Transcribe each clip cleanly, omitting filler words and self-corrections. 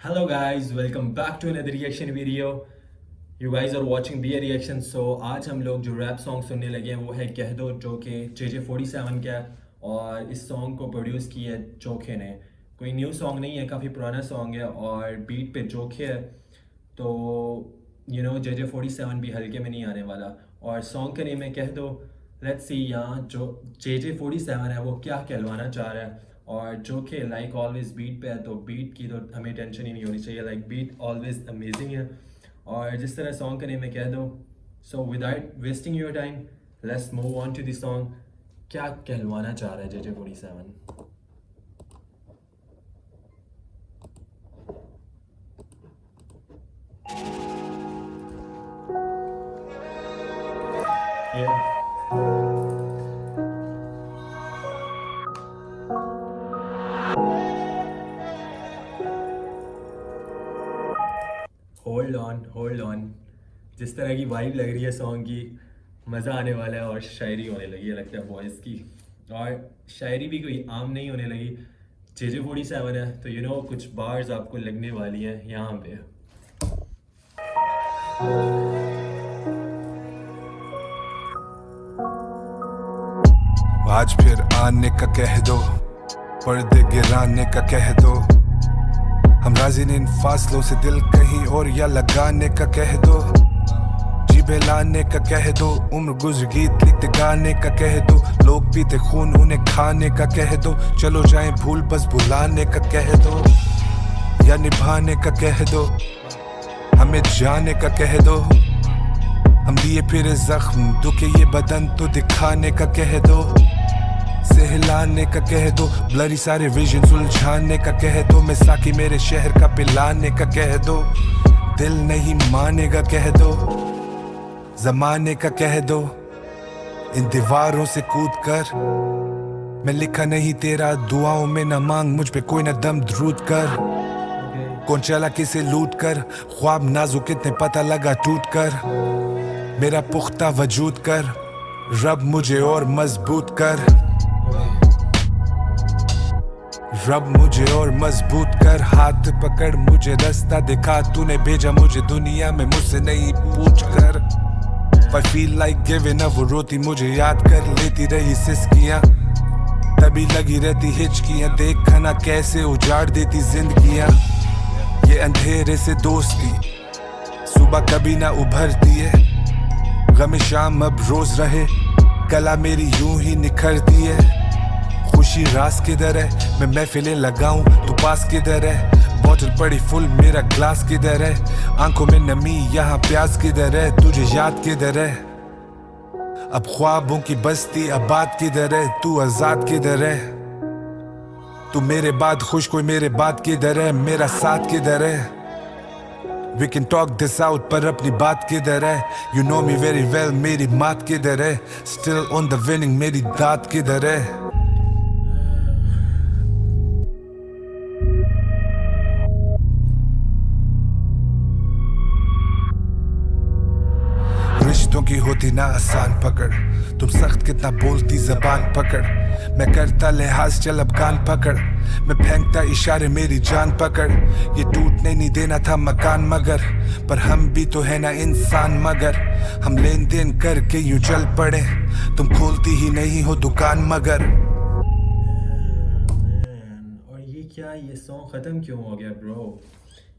Hello guys, welcome back to another reaction video. You guys are watching BA Reaction. So आज हम लोग जो rap song सुनने लगे हैं वो है कह दो, जो कि JJ47 का है और इस सॉन्ग को प्रोड्यूस किया है जोखे ने। कोई न्यू सॉन्ग नहीं है, काफ़ी पुराना सॉन्ग है और बीट पे जोखे है, तो JJ47 भी हल्के में नहीं आने वाला। और सॉन्ग का नेम है कह दो। लेट्स सी यहाँ जो JJ47 है वो क्या कहलवाना चाह रहा है। और जो कि लाइक ऑलवेज बीट पे है, तो बीट की तो हमें टेंशन ही नहीं होनी चाहिए, लाइक बीट ऑलवेज अमेजिंग है। और जिस तरह सॉन्ग का नेम मैं कह दूँ, so without wasting your time let's move on to the song. क्या कहलवाना चाह रहा है JJ47? होल्ड ऑन, जिस तरह की वाइब लग रही है सॉन्ग की, मज़ा आने वाला है और शायरी होने लगी है लगता है बॉयज़ की। और शायरी भी कोई आम नहीं होने लगी, JJ47 है तो कुछ बार्स आपको लगने वाली हैं यहाँ पे। आज फिर आने का कह दो, पर्दे गिराने का कह दो, हम राजी नहीं इन फासलों से दिल कहीं और या लगाने का कह दो, जीबे लाने का कह दो, उम्र गुज़र गीत लिखते गाने का कह दो, लोग पीते खून उन्हें खाने का कह दो, चलो जाएं भूल बस भुलाने का कह दो, या निभाने का कह दो, हमें जाने का कह दो, हम दिए फिर जख्म दुखे ये बदन तो दिखाने का कह दो, सहलाने का कह दो, ब्लरी सारे विजन सुलझाने का कह दो, मैं साकी मेरे शहर का पिलाने का कह दो, दिल नहीं मानेगा कह दो, जमाने का कह दो, इन दीवारों से कूद कर, मैं लिखा नहीं तेरा दुआओं में न मांग मुझ पे कोई न दम द्रूद कर, कौन चला किसे लूट कर, ख्वाब नाजुक कितने पता लगा टूट कर, मेरा पुख्ता वजूद कर, रब मुझे और मजबूत कर, रब मुझे और मजबूत कर, हाथ पकड़ मुझे रास्ता दिखा, तूने भेजा मुझे दुनिया में मुझसे नहीं पूछ कर, I feel like giving up, वो रोती मुझे याद कर, लेती रही सिसकियाँ तभी लगी रहती हिचकियाँ, देख ना कैसे उजाड़ देती जिंदगियाँ, ये अंधेरे से दोस्ती सुबह कभी ना उभरती है, गम शाम अब रोज रहे, कला मेरी यूं ही निखरती है, खुशी रास किधर है, मैं महफिलें लगाऊं तू पास किधर है, बोतल पड़ी फुल मेरा ग्लास किधर है, आंखों में नमी यहाँ प्यास किधर है, तुझे याद किधर है, अब ख्वाबों की बस्ती आबाद किधर है, तू आजाद किधर है, तू मेरे बाद खुश कोई मेरे बाद किधर है, मेरा साथ किधर है, We can talk this out पर अपनी बात किधर है, You know me very well मेरी मात किधर है, Still on the winning मेरी दात किधर है, रिश्तों की होती ना आसान पकड़, तुम सख्त कितना बोलती जबान पकड़, मैं करता लिहाज चल अब कान पकड़, मैं फेंकता इशारे मेरी जान पकड़, ये टूटने नहीं देना था मकान मगर, पर हम भी तो है ना इंसान मगर, हम लेन देन करके यूं चल पड़े, तुम खोलती ही नहीं हो दुकान मगर। और ये सॉन्ग ख़त्म क्यों हो गया ब्रो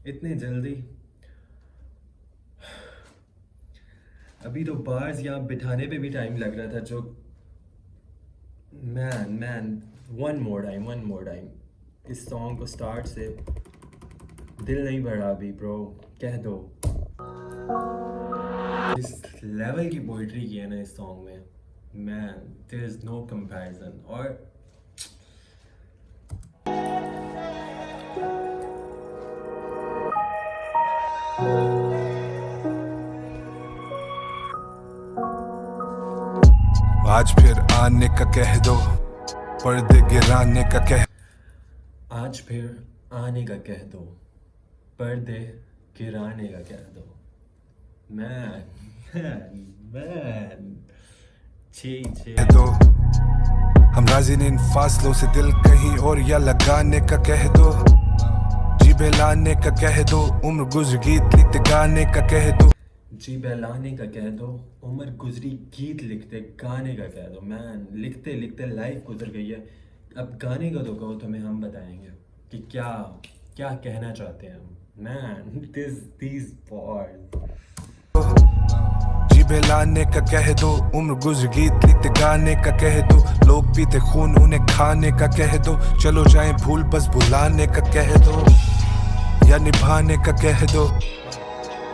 इतने जल्दी? अभी तो बार्स यहाँ बिठाने पे भी टाइम लग रहा था, जो मैन वन मोर टाइम इस सॉन्ग को स्टार्ट से दिल नहीं भरा अभी ब्रो, कह दो। इस लेवल की पोइट्री की है ना इस सॉन्ग में, man there is no comparison. और आज फिर आने का कह दो, पर्दे गिराने का कह, आज फिर आने का कह दो, पर्दे गिराने का कह दो, मैन कह दो, हम राजी नहीं इन फासलों से दिल कहीं और या लगाने का कह दो, जी बेलाने का कह दो, उम्र गुजर गीत लिखते गाने का कह दो। जी बहलाने का कह दो, उम्र गुजरी गीत लिखते गाने का कह दो। मैन लिखते लिखते लाइफ गुजर गई है, अब गाने का तो कहो, तुम्हें हम बताएंगे कि क्या क्या कहना चाहते हैं हम। Man these bars। जी बेलाने का कह दो, उम्र गुजर गीत लिखते गाने का कह दो। लोग पीते खून उन्हें खाने का कह दो, चलो जाए भूल बस भुलाने का कह दो, या निभाने का कह दो,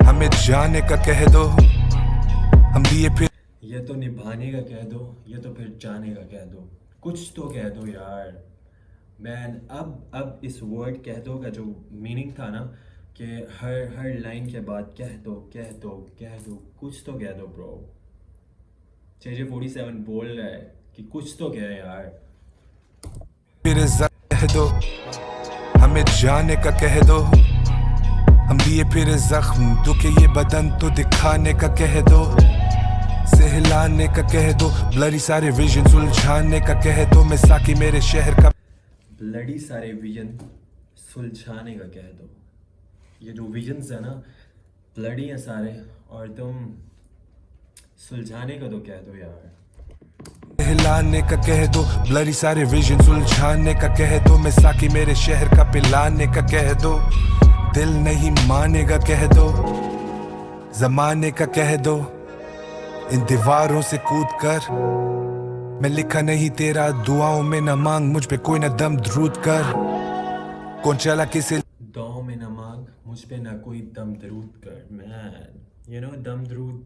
हमें जाने का कह दो। हम दिए फिर ये तो निभाने का कह दो, ये तो फिर जाने का कह दो, कुछ तो कह दो यार। मैन अब इस वर्ड कह दो का जो मीनिंग था ना, कि हर हर लाइन के बाद कह दो कह दो कह दो, कुछ तो कह दो ब्रो। JJ47 बोल रहा है कि कुछ तो कह यार। कह दो, हमें जाने का कह दो। हम दिए फिर जख्म दुखे ये बदन तो दिखाने का कह दो, सहलाने का कह दो। ब्लरी सारे विजन सुलझाने का कह दो, मैं साकी मेरे शहर का ब्लडी सारे विजन सुलझाने का कह दो। ये जो विजन्स है ना, ब्लडी हैं सारे, और तुम सुलझाने का तो कह दो यार। हिलाने का कह दो, ब्लरी सारे विजन सुलझाने का कह दो, मैं साकी मेरे शहर का पिलाने का कह दो। दिल नहीं मानेगा कह दो, जमाने का कह दो। इन दीवारों से कूद कर मैं लिखा नहीं तेरा, दुआओं में न मांग मुझ पे कोई न दम दरूद कर। कौन चला किसे दुआओं में न मांग मुझ पे ना कोई दम दरूद कर। मैन दम दरूद,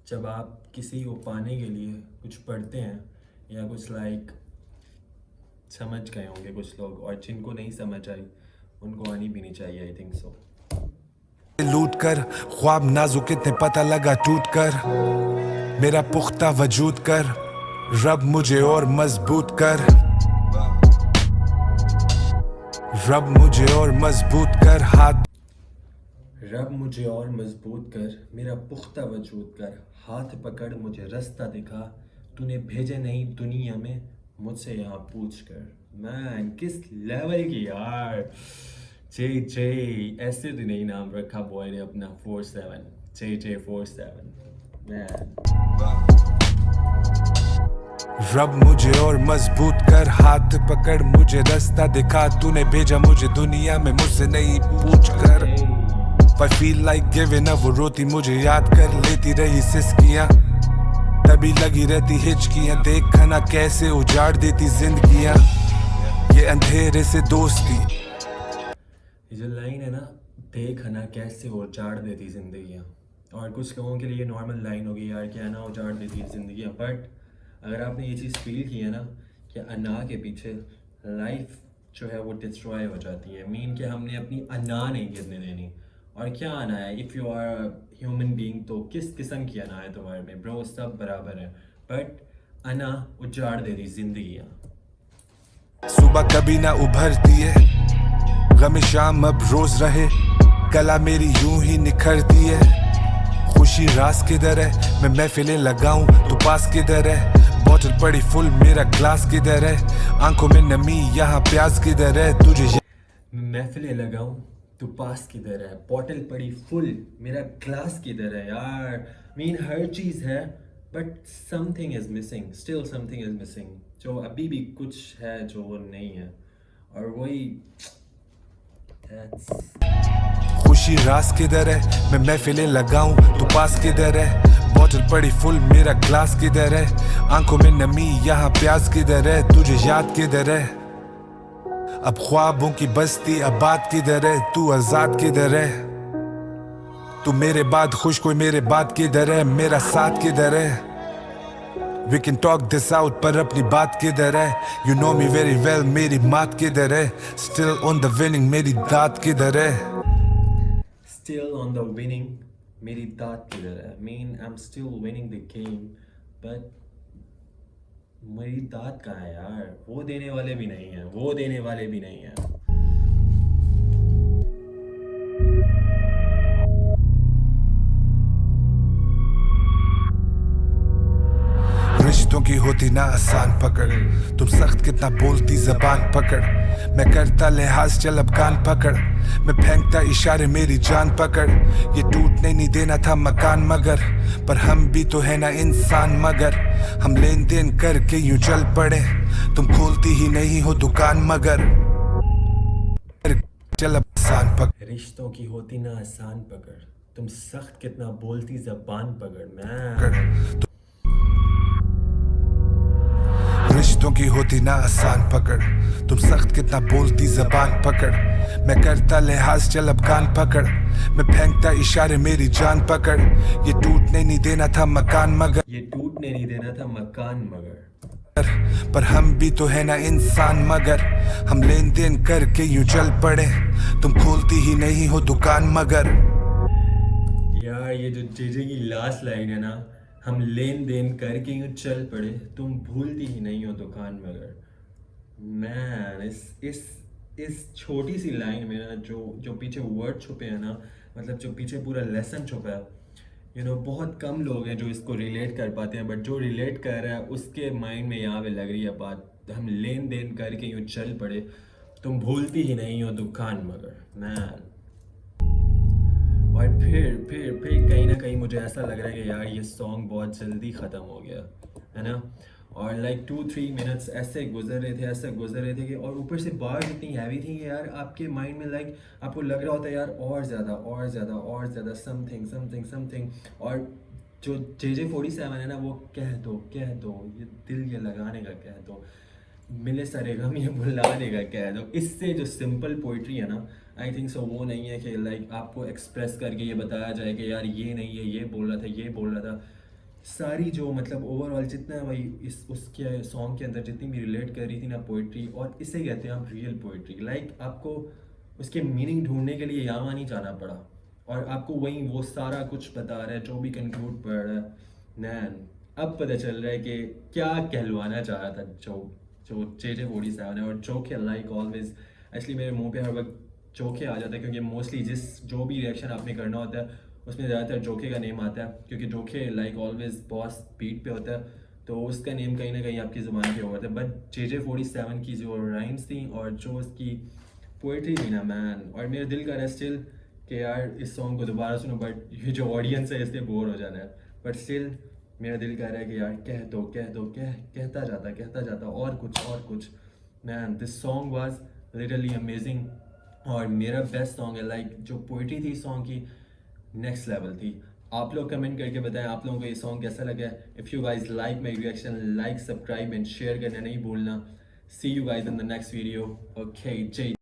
जब आप किसी को पाने के लिए कुछ पढ़ते हैं या कुछ लाइक, समझ गए होंगे कुछ लोग, और जिनको नहीं समझ आई उनको आनी भी नहीं चाहिए, आई थिंक सो। लूट कर ख्वाब नाजुक कितने पता लगा टूट कर, मेरा पुख्ता वजूद कर, रब मुझे और मजबूत कर, रब मुझे और मजबूत कर। हाथ रब मुझे और मजबूत कर, मेरा पुख्ता वजूद कर, हाथ पकड़ मुझे रास्ता दिखा, तूने भेजे नहीं दुनिया में मुझसे यहाँ पूछ कर। मैन किस लेवल की यार। JJ ऐसे तो नहीं नाम रखा बॉय ने अपना 47, JJ47। मैन रब मुझे और मजबूत कर, हाथ पकड़ मुझे रास्ता दिखा, तूने भेजा मुझे दुनिया में मुझसे नहीं पूछ कर। I feel like giving up, वो रोती मुझे याद कर, लेती रही सिसकियाँ, तभी लगी रहती हिचकियाँ, देखा ना कैसे उजाड़ देती जिंदगियाँ, ये अंधेरे से दोस्ती। ये जो लाइन है ना, देख ना कैसे उजाड़ देती जिंदगियाँ, और कुछ लोगों के लिए नॉर्मल लाइन होगी यार कि अना उजाड़ देती है जिंदगियाँ, बट अगर आपने ये चीज़ फील की है ना कि अना के पीछे लाइफ जो है वो डिस्ट्रॉय हो जाती है, मीन कि हमने अपनी अना नहीं गिरने देनी। और क्या आना है, if you are human being, तो किस किस्म की अना है तुम्हारे में ब्रो, सब बराबर है, बट अना उजाड़ देती जिंदगियाँ। सुबह कभी ना उभरती है, गम शाम अब रोज रहे, कला मेरी यूं ही निखरती है। खुशी रास किधर है, मैं महफिलें लगाऊं तू पास किधर है, बोतल पड़ी फुल मेरा ग्लास किधर है, आंखों में नमी यहाँ प्यास किधर है, तुझे महफिलें लगाऊं तू पास किधर है, बॉटल पड़ी फुल मेरा ग्लास किधर है। यार मीन हर चीज़ है, but something is missing, still something is missing, जो अभी भी कुछ है जो वो नहीं है, और वही खुशी रास किधर है, मैं महफिलें लगाऊं तू पास किधर है, बोतल पड़ी फुल मेरा ग्लास किधर है, आंखों में नमी यहाँ प्यास किधर है, तुझे याद किधर है। अब ख्वाबों की बस्ती आबाद किधर है, तू आजाद किधर है, तू मेरे बाद खुश कोई मेरे बाद किधर है, मेरा साथ किधर है। We can talk this out पर अपनी बात किधर है, you know me very well मेरी मात किधर है, still on the winning मेरी दात किधर है, still on the winning मेरी दात किधर है, mean I'm still winning the game, but मेरी दात कहाँ है यार, वो देने वाले भी नहीं है, वो देने वाले भी नहीं है। रिश्तों की होती ना आसान पकड़, तुम सख्त कितना बोलती जबान पकड़। मैं करता लिहाज चल अब कान पकड़, मैं फेंकता इशारे मेरी जान पकड़। ये टूटने नहीं देना था मकान मगर, पर हम भी तो है ना इंसान मगर। हम लेन देन करके यूं चल पड़े, तुम खोलती ही नहीं हो दुकान मगर। चल अब आसान पकड़, रिश्तों की होती ना आसान पकड़, तुम सख्त कितना बोलती जबान पकड़। मैं रिश्तों की होती ना आसान पकड़, तुम सख्त कितना बोलती जबान पकड़। मैं करता लिहाज चल अब कान पकड़, मैं फेंकता इशारे मेरी जान पकड़। ये टूटने नहीं देना था मकान मगर, ये टूटने नहीं देना था मकान मगर। पर हम भी तो है ना इंसान मगर। हम लेन देन करके यूं चल पड़े, तुम खोलती ही नहीं हो दुकान मगर। यार ये जो जेजे की लास्ट लाइन है ना, हम लेन देन करके यूं चल पड़े, तुम भूलती ही नहीं हो दुकान मगर। मैन इस छोटी सी लाइन में ना जो पीछे वर्ड छुपे हैं ना, मतलब जो पीछे पूरा लेसन छुपा है, बहुत कम लोग हैं जो इसको रिलेट कर पाते हैं, बट जो रिलेट कर रहा है उसके माइंड में यहाँ पे लग रही है बात, हम लेन देन करके यूं चल पड़े, तुम भूलती ही नहीं हो दुकान मगर। मैन और फिर कहीं ना कहीं मुझे ऐसा लग रहा है कि यार ये सॉन्ग बहुत जल्दी ख़त्म हो गया है ना। और लाइक 2-3 मिनट्स ऐसे गुजर रहे थे कि, और ऊपर से बात इतनी हैवी थी कि यार आपके माइंड में लाइक आपको लग रहा होता है यार और ज़्यादा समथिंग। और जो JJ47 है ना, वो कह दो ये दिल ये लगाने का कह दो, मिले सारे गम ये भुलाने का कह दो। इससे जो सिंपल पोइट्री है ना, आई थिंक सो वो नहीं है कि लाइक आपको एक्सप्रेस करके ये बताया जाए कि यार ये नहीं है, ये बोल रहा था। सारी जो मतलब ओवरऑल जितना भाई इस उसके सॉन्ग के अंदर जितनी भी रिलेट कर रही थी ना पोइट्री, और इसे कहते हैं आप रियल पोइट्री। लाइक आपको उसके मीनिंग ढूंढने के लिए यहाँ नहीं जाना पड़ा, और आपको वही वो सारा कुछ बता रहा है जो भी कंक्लूड पड़ रहा है। नैन अब पता चल रहा है कि क्या कहलवाना चाह रहा था जो JJ47 है। और जोके लाइक ऑलवेज, एक्चुअली मेरे मुंह पे हर वक्त जोके आ जाता है, क्योंकि मोस्टली जो भी रिएक्शन आपने करना होता है उसमें ज़्यादातर जोके का नेम आता है, क्योंकि जोके लाइक ऑलवेज बॉस बीट पे होता है, तो उसका नेम कहीं ना कहीं आपकी ज़ुबान पे होता है। बट JJ47 की जो राइम्स थी और जो उसकी पोइट्री थी ना मैन, और मेरे दिल कर रहा है स्टिल कि यार इस सॉन्ग को दोबारा सुनो, बट ये जो ऑडियंस है इससे बोर हो जाना है। बट स्टिल मेरा दिल कह रहा है कि यार कहता जाता और कुछ। Man this song was literally amazing, और मेरा बेस्ट सॉन्ग है। लाइक जो पोइट्री थी सॉन्ग की नेक्स्ट लेवल थी। आप लोग कमेंट करके बताएं आप लोगों को ये सॉन्ग कैसा लगा। If you guys like my reaction, like subscribe and share करना नहीं भूलना। See you guys in the next video. Okay, जय